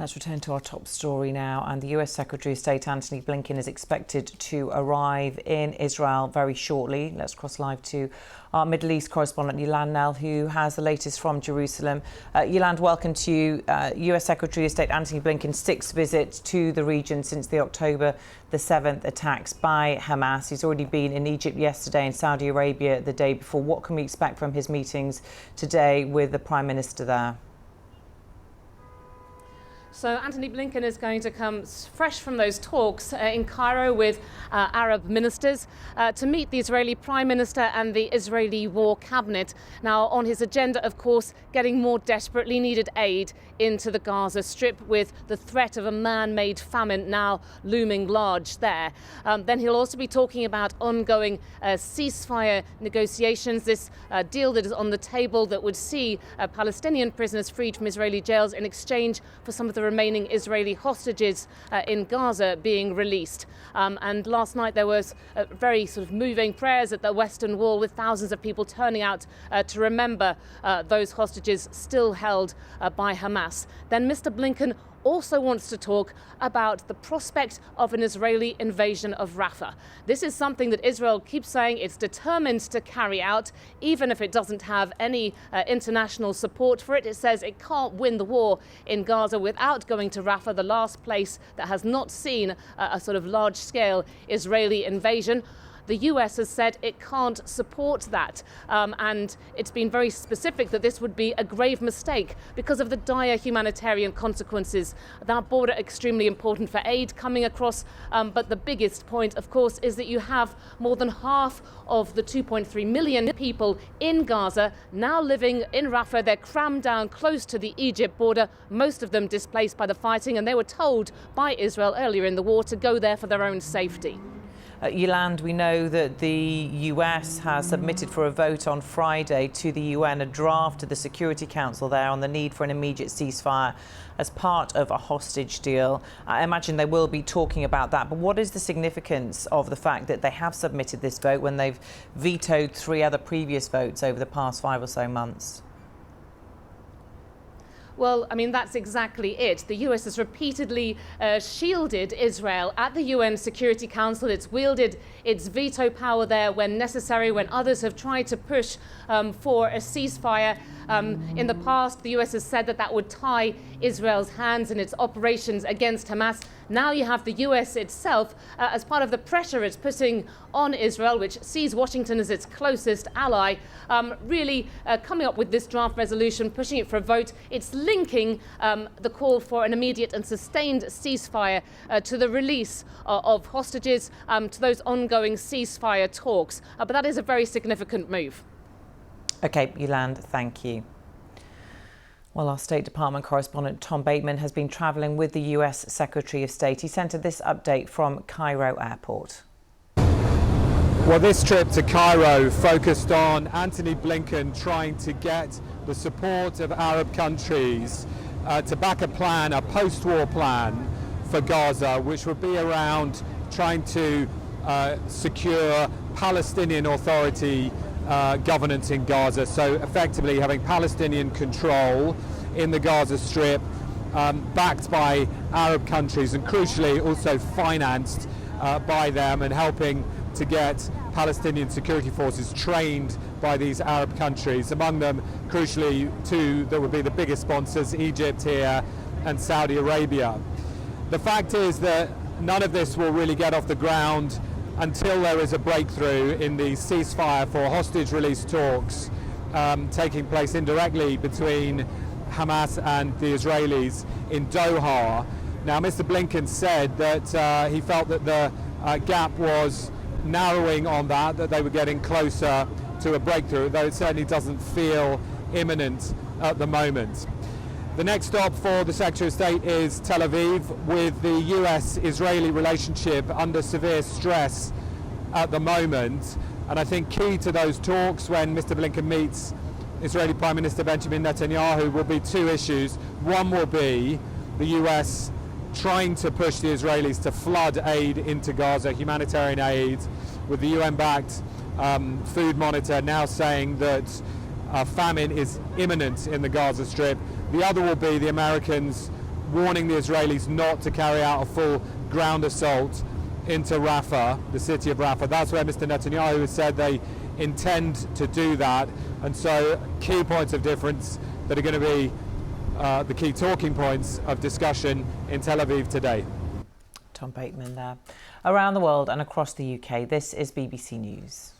Let's return to our top story now, and the US Secretary of State Antony Blinken is expected to arrive in Israel very shortly. Let's cross live to our Middle East correspondent Yolande Knell, who has the latest from Jerusalem. Yolande, welcome to you. US Secretary of State Antony Blinken's sixth visit to the region since the October the 7th attacks by Hamas. He's already been in Egypt yesterday and Saudi Arabia the day before. What can we expect from his meetings today with the Prime Minister there? So Antony Blinken is going to come fresh from those talks in Cairo with Arab ministers to meet the Israeli Prime Minister and the Israeli War Cabinet. Now, on his agenda, of course, getting more desperately needed aid into the Gaza Strip, with the threat of a man-made famine now looming large there. Then he'll also be talking about ongoing ceasefire negotiations, this deal that is on the table that would see Palestinian prisoners freed from Israeli jails in exchange for some of the remaining Israeli hostages in Gaza being released. And last night there was very sort of moving prayers at the Western Wall, with thousands of people turning out to remember those hostages still held by Hamas. Then Mr. Blinken also wants to talk about the prospect of an Israeli invasion of Rafah. This is something that Israel keeps saying it's determined to carry out, even if it doesn't have any international support for it. It says it can't win the war in Gaza without going to Rafah, the last place that has not seen a sort of large-scale Israeli invasion. The US has said it can't support that, and it's been very specific that this would be a grave mistake because of the dire humanitarian consequences. That border extremely important for aid coming across, but the biggest point, of course, is that you have more than half of the 2.3 million people in Gaza now living in Rafah. They're crammed down close to the Egypt border, most of them displaced by the fighting, and they were told by Israel earlier in the war to go there for their own safety. Yolande, we know that the US has submitted for a vote on Friday to the UN a draft to the Security Council there on the need for an immediate ceasefire as part of a hostage deal. I imagine they will be talking about that. But what is the significance of the fact that they have submitted this vote when they've vetoed 3 other previous votes over the past 5 or so months? Well, I mean, that's exactly it. The US has repeatedly shielded Israel at the UN Security Council. It's wielded its veto power there when necessary, when others have tried to push for a ceasefire. In the past, the US has said that that would tie Israel's hands in its operations against Hamas. Now you have the US itself, as part of the pressure it's putting on Israel, which sees Washington as its closest ally, really coming up with this draft resolution, pushing it for a vote. It's linking the call for an immediate and sustained ceasefire to the release of hostages, to those ongoing ceasefire talks. But that is a very significant move. OK, Yolande, thank you. Well, our State Department correspondent Tom Bateman has been travelling with the US Secretary of State. He sent us this update from Cairo Airport. Well, this trip to Cairo focused on Antony Blinken trying to get the support of Arab countries to back a plan, a post-war plan for Gaza, which would be around trying to secure Palestinian Authority governance in Gaza, so effectively having Palestinian control in the Gaza Strip, backed by Arab countries and crucially also financed by them, and helping to get Palestinian security forces trained by these Arab countries, among them crucially 2 that would be the biggest sponsors, Egypt here and Saudi Arabia. The fact is that none of this will really get off the ground until there is a breakthrough in the ceasefire for hostage release talks taking place indirectly between Hamas and the Israelis in Doha. Now, Mr. Blinken said that he felt that the gap was narrowing on that they were getting closer to a breakthrough, though it certainly doesn't feel imminent at the moment. The next stop for the Secretary of State is Tel Aviv, with the US-Israeli relationship under severe stress at the moment. And I think key to those talks when Mr. Blinken meets Israeli Prime Minister Benjamin Netanyahu will be 2 issues. One will be the US trying to push the Israelis to flood aid into Gaza, humanitarian aid, with the UN-backed food monitor now saying that famine is imminent in the Gaza Strip. The other will be the Americans warning the Israelis not to carry out a full ground assault into Rafah, the city of Rafah. That's where Mr. Netanyahu has said they intend to do that. And so key points of difference that are going to be the key talking points of discussion in Tel Aviv today. Tom Bateman there. Around the world and across the UK, this is BBC News.